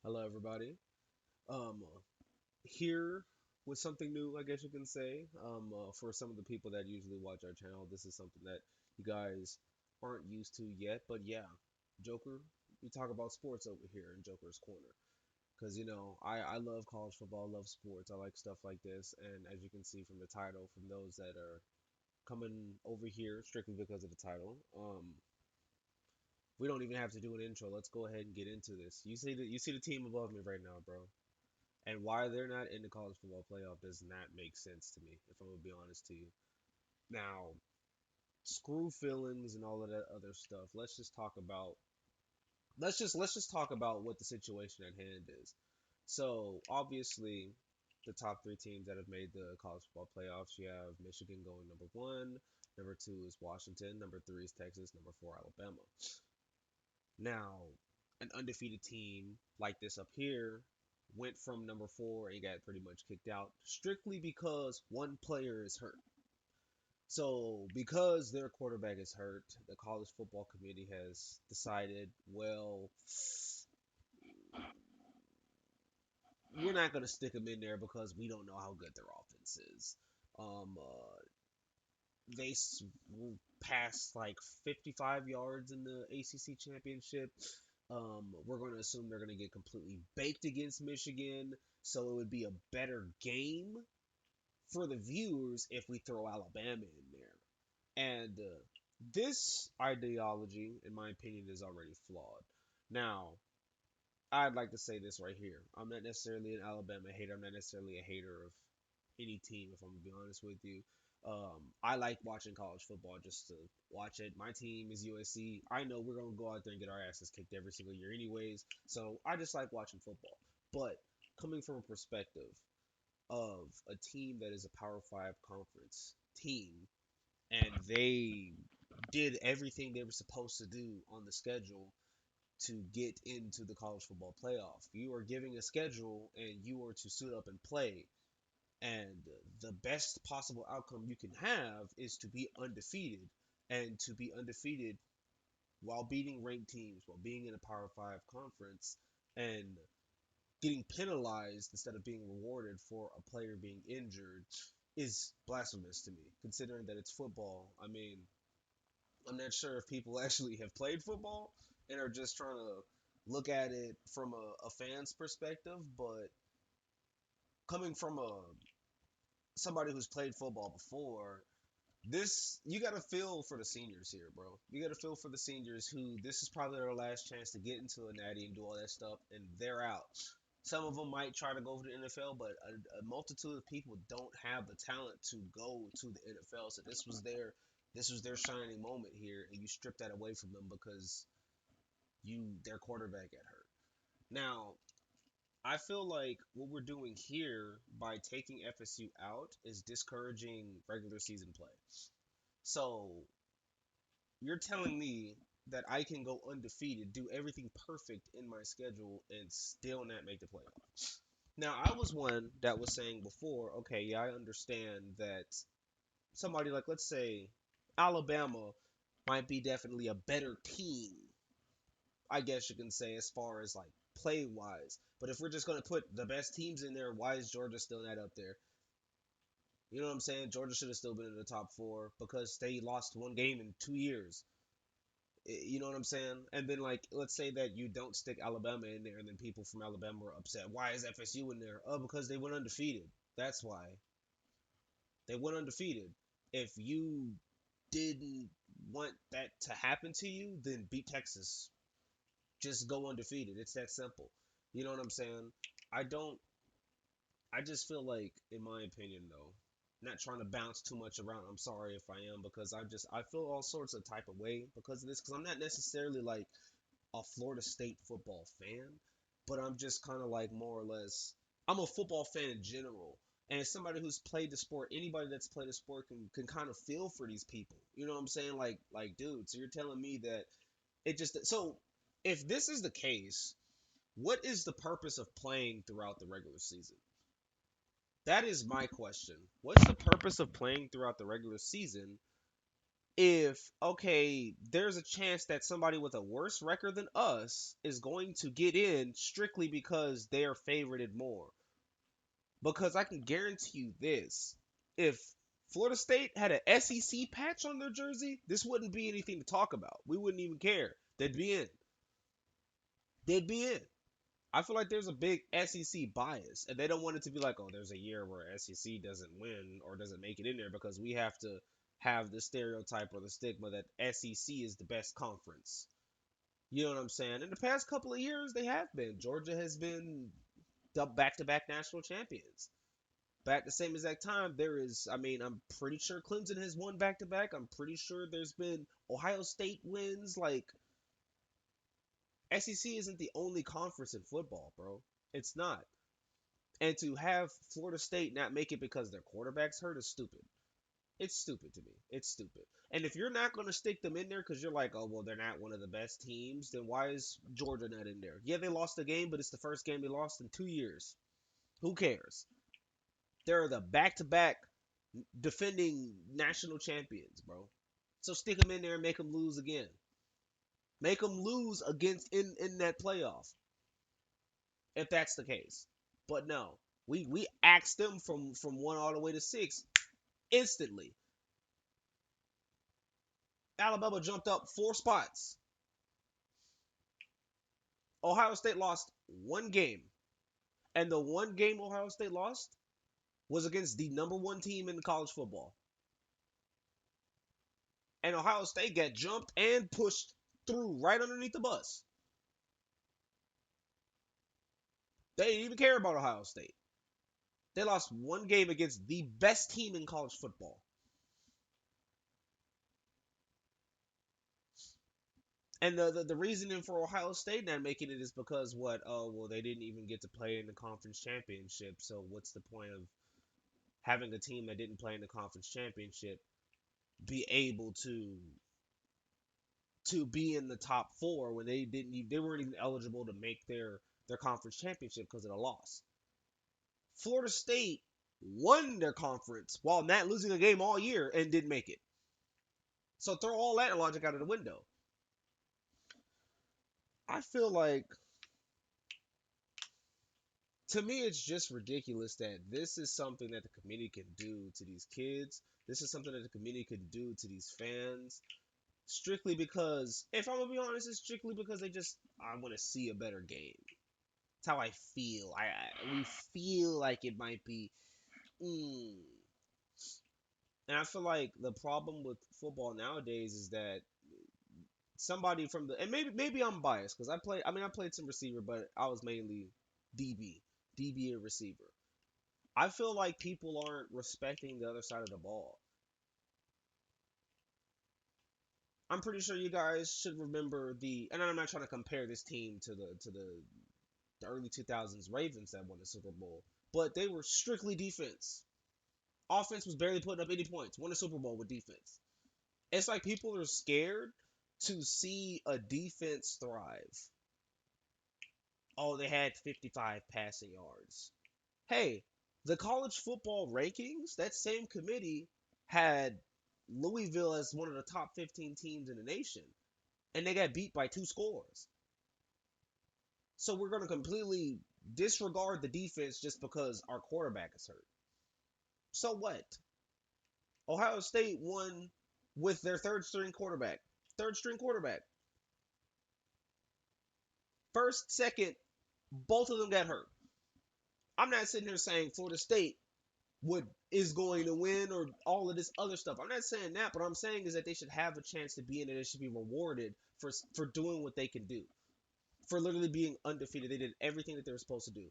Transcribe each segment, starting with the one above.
Hello, everybody. Um, Here with something new, I guess you can say. For some of the people that usually watch our channel, this is something that you guys aren't used to yet. But yeah, Joker, we talk about sports over here in Joker's Corner. Because, I love college football, love sports, I like stuff like this. And as you can see from the title, from those that are coming over here strictly because of the title, we don't even have to do an intro. Let's go ahead and get into this. You see the team above me right now, bro. And why they're not in the college football playoff does not make sense to me, if I'm gonna be honest to you. Now, screw feelings and all of that other stuff. Let's just talk about what the situation at hand is. So obviously, the top three teams that have made the college football playoffs, you have Michigan going number one, number two is Washington, number three is Texas, number four Alabama. Now, an undefeated team like this up here went from number four and got pretty much kicked out strictly because one player is hurt. So, because their quarterback is hurt, the college football committee has decided, well, we're not going to stick them in there because we don't know how good their offense is. Um, uh, they passed like 55 yards in the ACC championship. We're going to assume they're going to get completely baked against Michigan, so it would be a better game for the viewers if we throw Alabama in there. And this ideology, in my opinion, is already flawed. Now, I'd like to say this right here. I'm not necessarily an Alabama hater. I'm not necessarily a hater of any team, if I'm gonna be honest with you. I like watching college football just to watch it. My team is USC. I know we're gonna go out there and get our asses kicked every single year, anyways. So I just like watching football. But coming from a perspective of a team that is a Power Five conference team, and they did everything they were supposed to do on the schedule to get into the college football playoff. You are giving a schedule and you are to suit up and play. And the best possible outcome you can have is to be undefeated. And to be undefeated while beating ranked teams, while being in a Power 5 conference, and getting penalized instead of being rewarded for a player being injured is blasphemous to me, considering that it's football. I mean, I'm not sure if people actually have played football and are just trying to look at it from a fan's perspective, but coming from a somebody who's played football before, this you got to feel for the seniors here, bro. You got to feel for the seniors who this is probably their last chance to get into a natty and do all that stuff, and they're out. Some of them might try to go to the NFL, but a multitude of people don't have the talent to go to the NFL. So this was their shining moment here, and you strip that away from them because their quarterback got hurt. Now, I feel like what we're doing here by taking FSU out is discouraging regular season play. So you're telling me that I can go undefeated, do everything perfect in my schedule, and still not make the playoffs. Now, I was one that was saying before, okay, yeah, I understand that somebody like, let's say, Alabama might be definitely a better team, I guess you can say, as far as like play wise. But if we're just going to put the best teams in there, why is Georgia still not up there? You know what I'm saying? Georgia should have still been in the top four because they lost one game in 2 years. You know what I'm saying? And then, like, let's say that you don't stick Alabama in there, and then people from Alabama are upset. Why is FSU in there? Oh, because they went undefeated. That's why. They went undefeated. If you didn't want that to happen to you, then beat Texas. Just go undefeated. It's that simple. You know what I'm saying? I don't. I just feel like, in my opinion, though, not trying to bounce too much around. I'm sorry if I am because I feel all sorts of type of way because of this because I'm not necessarily like a Florida State football fan, but I'm just kind of like more or less I'm a football fan in general. And as somebody who's played the sport, anybody that's played the sport can kind of feel for these people. You know what I'm saying? Like dude, so you're telling me that it just so if this is the case, what is the purpose of playing throughout the regular season? That is my question. What's the purpose of playing throughout the regular season if okay, there's a chance that somebody with a worse record than us is going to get in strictly because they're favorited more. Because I can guarantee you this: if Florida State had an SEC patch on their jersey, this wouldn't be anything to talk about. We wouldn't even care. They'd be in. They'd be in. I feel like there's a big SEC bias, and they don't want it to be like, oh, there's a year where SEC doesn't win or doesn't make it in there because we have to have the stereotype or the stigma that SEC is the best conference. You know what I'm saying? In the past couple of years, they have been. Georgia has been back-to-back national champions. Back the same exact time, there is, I mean, I'm pretty sure Clemson has won back-to-back. I'm pretty sure there's been Ohio State wins. Like, SEC isn't the only conference in football, bro. It's not. And to have Florida State not make it because their quarterback's hurt is stupid. It's stupid to me. It's stupid. And if you're not going to stick them in there because you're like, oh, well, they're not one of the best teams, then why is Georgia not in there? Yeah, they lost the game, but it's the first game they lost in 2 years. Who cares? They're the back to back defending national champions, bro. So stick them in there and make them lose again. Make them lose against in that playoff if that's the case. But no, we axed them from one all the way to six instantly. Alabama jumped up 4 spots. Ohio State lost one game, and the one game Ohio State lost was against the number one team in college football. And Ohio State got jumped and pushed through right underneath the bus. They didn't even care about Ohio State. They lost one game against the best team in college football. And the reasoning for Ohio State not making it is because what? Oh, well, they didn't even get to play in the conference championship. So what's the point of having a team that didn't play in the conference championship be able to be in the top four when they weren't even eligible to make their conference championship because of the loss. Florida State won their conference while not losing a game all year and didn't make it. So throw all that logic out of the window. I feel like to me it's just ridiculous that this is something that the community can do to these kids. This is something that the community can do to these fans strictly because if I'm gonna be honest, it's strictly because I want to see a better game. It's how I feel. We feel like it might be. Mm. And I feel like the problem with football nowadays is that somebody from the and maybe I'm biased because I played some receiver, but I was mainly DB, DB and receiver. I feel like people aren't respecting the other side of the ball. I'm pretty sure you guys should remember and I'm not trying to compare this team to the early 2000s Ravens that won the Super Bowl, but they were strictly defense. Offense was barely putting up any points. Won a Super Bowl with defense. It's like people are scared to see a defense thrive. Oh, they had 55 passing yards. Hey, the college football rankings, that same committee had Louisville as one of the top 15 teams in the nation, and they got beat by 2 scores. So we're going to completely disregard the defense just because our quarterback is hurt. So what? Ohio State won with their third string quarterback. Third string quarterback. First, second, both of them got hurt. I'm not sitting here saying Florida State would is going to win or all of this other stuff. I'm not saying that, but I'm saying is that they should have a chance to be in it. They should be rewarded for doing what they can do. For literally being undefeated, they did everything that they were supposed to do.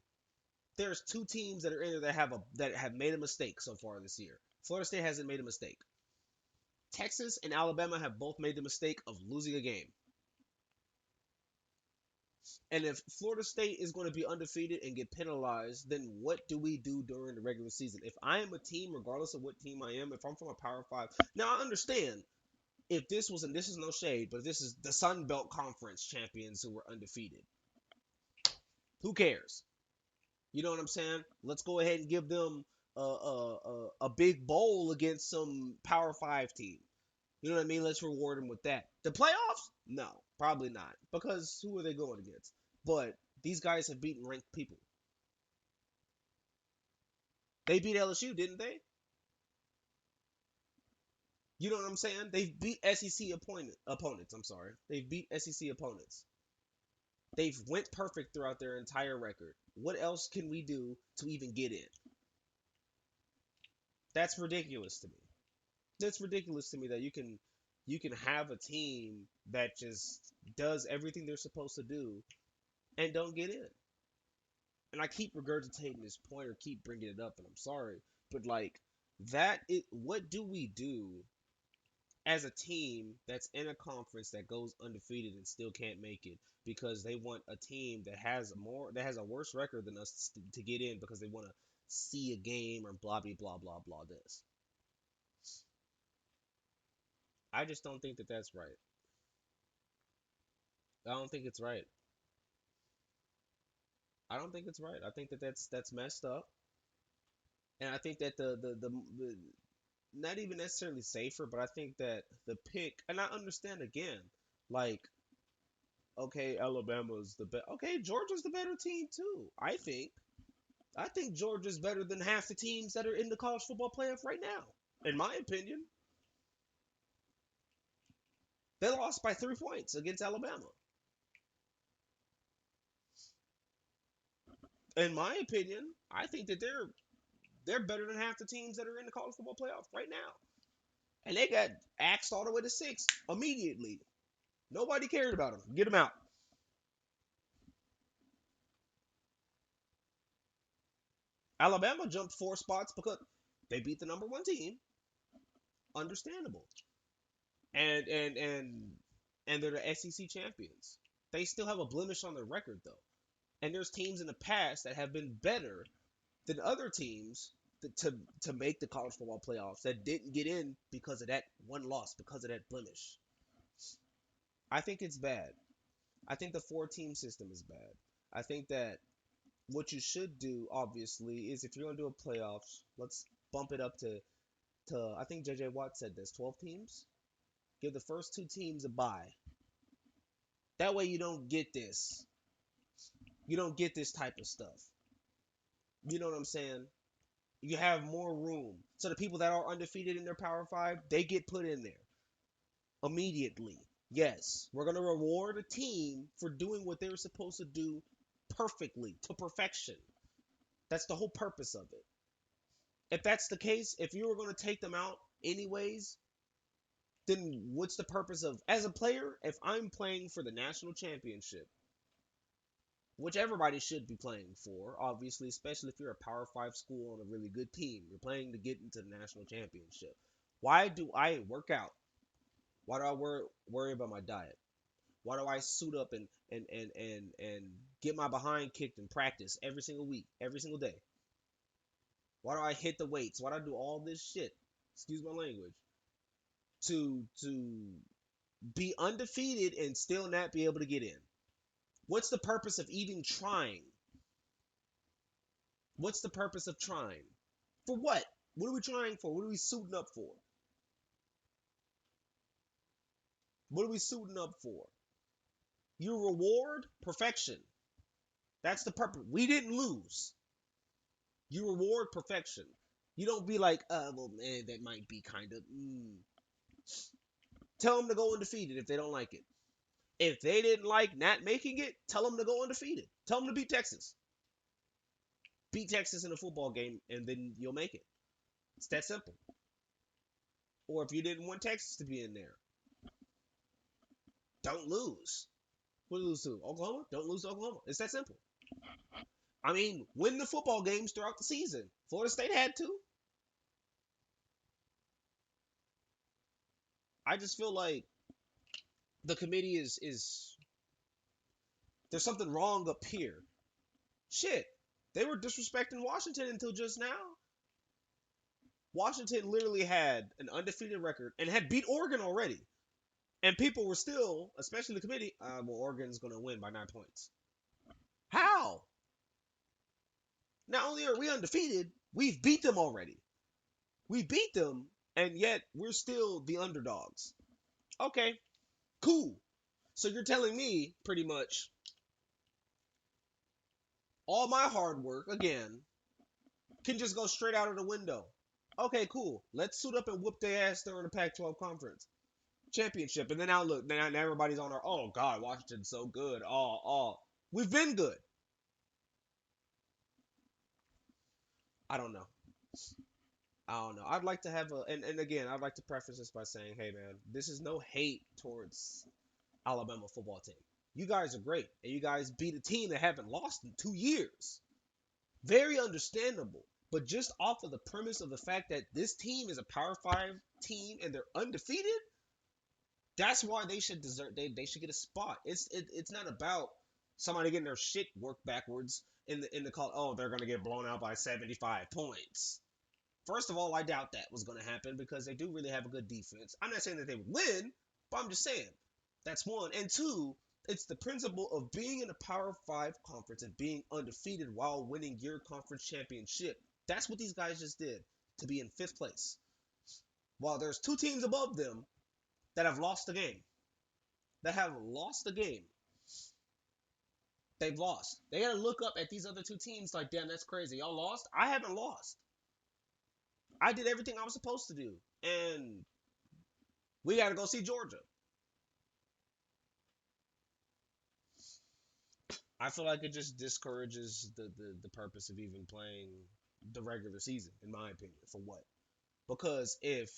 There's 2 teams that are in there that have made a mistake so far this year. Florida State hasn't made a mistake. Texas and Alabama have both made the mistake of losing a game. And if Florida State is going to be undefeated and get penalized, then what do we do during the regular season? If I am a team, regardless of what team I am, if I'm from a Power 5, now I understand if this was, and this is no shade, but this is the Sun Belt Conference champions who were undefeated. Who cares? You know what I'm saying? Let's go ahead and give them a big bowl against some Power 5 team. You know what I mean? Let's reward them with that. The playoffs? No, probably not. Because who are they going against? But these guys have beaten ranked people. They beat LSU, didn't they? You know what I'm saying? They've beat SEC opponents. I'm sorry. They've beat SEC opponents. They've went perfect throughout their entire record. What else can we do to even get in? That's ridiculous to me. That's ridiculous to me that you can have a team that just does everything they're supposed to do and don't get in. And I keep regurgitating this point or keep bringing it up, and I'm sorry, but like that, it. What do we do as a team that's in a conference that goes undefeated and still can't make it because they want a team that has a worse record than us to get in because they want to see a game or blah blah blah blah blah this. I just don't think that that's right. I don't think it's right. I don't think it's right. I think that that's messed up, and I think that the not even necessarily safer, but I think that the pick, and I understand again, like okay, Alabama's the best. Okay, Georgia's the better team too. I think Georgia's better than half the teams that are in the college football playoff right now. In my opinion, they lost by 3 points against Alabama. In my opinion, I think that they're better than half the teams that are in the college football playoff right now. And they got axed all the way to 6 immediately. Nobody cared about them. Get them out. Alabama jumped 4 spots because they beat the number one team. Understandable. And they're the SEC champions. They still have a blemish on their record though. And there's teams in the past that have been better than other teams to make the college football playoffs that didn't get in because of that one loss, because of that blemish. I think it's bad. I think the four-team system is bad. I think that what you should do, obviously, is if you're gonna do a playoffs, let's bump it up to I think JJ Watt said this, 12 teams. Give the first two teams a bye. That way you don't get this. You don't get this type of stuff. You know what I'm saying? You have more room. So the people that are undefeated in their Power Five, they get put in there immediately. Yes, we're gonna reward a team for doing what they were supposed to do perfectly to perfection. That's the whole purpose of it. If that's the case, if you were gonna take them out anyways, then what's the purpose of as a player? If I'm playing for the national championship, which everybody should be playing for, obviously, especially if you're a Power Five school on a really good team. You're playing to get into the national championship. Why do I work out? Why do I worry about my diet? Why do I suit up and get my behind kicked in practice every single week, every single day? Why do I hit the weights? Why do I do all this shit? Excuse my language. To be undefeated and still not be able to get in. What's the purpose of even trying? What's the purpose of trying? For what? What are we trying for? What are we suiting up for? What are we suiting up for? You reward perfection. That's the purpose. We didn't lose. You reward perfection. You don't be like, well, man, that might be kind of. Tell them to go undefeated if they don't like it. If they didn't like not making it, tell them to go undefeated. Tell them to beat Texas. Beat Texas in a football game, and then you'll make it. It's that simple. Or if you didn't want Texas to be in there, don't lose. Who lose to? Oklahoma? Don't lose to Oklahoma. It's that simple. I mean, win the football games throughout the season. Florida State had to. I just feel like the committee is there's something wrong up here. Shit, they were disrespecting Washington until just now. Washington literally had an undefeated record and had beat Oregon already. And people were still, especially the committee, well, Oregon's going to win by 9 points. How? Not only are we undefeated, we've beat them already. We beat them and yet we're still the underdogs. Okay, cool. So you're telling me pretty much all my hard work again can just go straight out of the window. Okay, cool. Let's suit up and whoop their ass during the Pac-12 conference championship, and then now look, now everybody's on our. Oh God, Washington's so good. We've been good. I don't know. I don't know. I'd like to have a, and again, I'd like to preface this by saying, hey man, this is no hate towards Alabama football team. You guys are great, and you guys beat a team that haven't lost in 2 years. Very understandable. But just off of the premise of the fact that this team is a Power Five team and they're undefeated, that's why they should deserve. They should get a spot. It's not about somebody getting their shit worked backwards in the call. Oh, they're gonna get blown out by 75 points. First of all, I doubt that was gonna happen because they do really have a good defense. I'm not saying that they would win, but I'm just saying that's one. And two, it's the principle of being in a Power Five conference and being undefeated while winning your conference championship. That's what these guys just did to be in fifth place. While there's two teams above them that have lost the game. That have lost the game. They've lost. They gotta look up at these other two teams like, damn, that's crazy. Y'all lost? I haven't lost. I did everything I was supposed to do. And we gotta go see Georgia. I feel like it just discourages the purpose of even playing the regular season, in my opinion. For what? Because if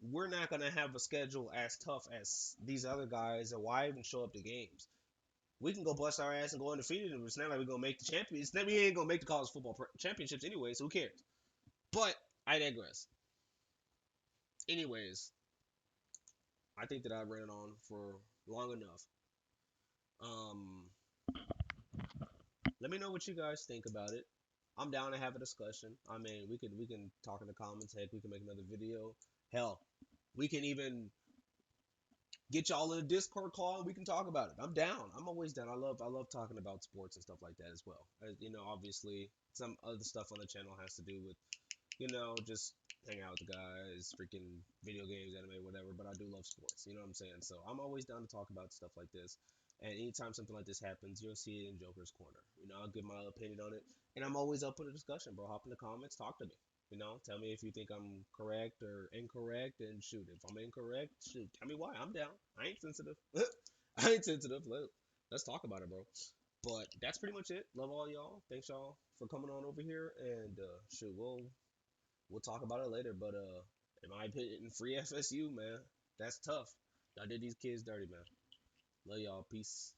we're not gonna have a schedule as tough as these other guys, then why even show up to games? We can go bust our ass and go undefeated, and it's not like we're gonna make the champions. Then we ain't gonna make the college football championships anyway, so who cares? But I digress. Anyways, I think that I ran on for long enough. Um, Let me know what you guys think about it. I'm down to have a discussion. I mean, we can talk in the comments. Heck, we can make another video. Hell, we can even get y'all in a Discord call and we can talk about it. I'm down. I'm always down. I love talking about sports and stuff like that as well. Obviously, some other stuff on the channel has to do with just hang out with the guys, freaking video games, anime, whatever. But I do love sports. You know what I'm saying? So I'm always down to talk about stuff like this. And anytime something like this happens, you'll see it in Joker's Corner. I'll give my opinion on it. And I'm always open to discussion, bro. Hop in the comments, talk to me. Tell me if you think I'm correct or incorrect, and shoot, if I'm incorrect, shoot, tell me why. I'm down. I ain't sensitive. I ain't sensitive. Let's talk about it, bro. But that's pretty much it. Love all y'all. Thanks y'all for coming on over here, and shoot, we'll talk about it later. But am I hitting free FSU, man? That's tough. Y'all did these kids dirty, man. Love y'all. Peace.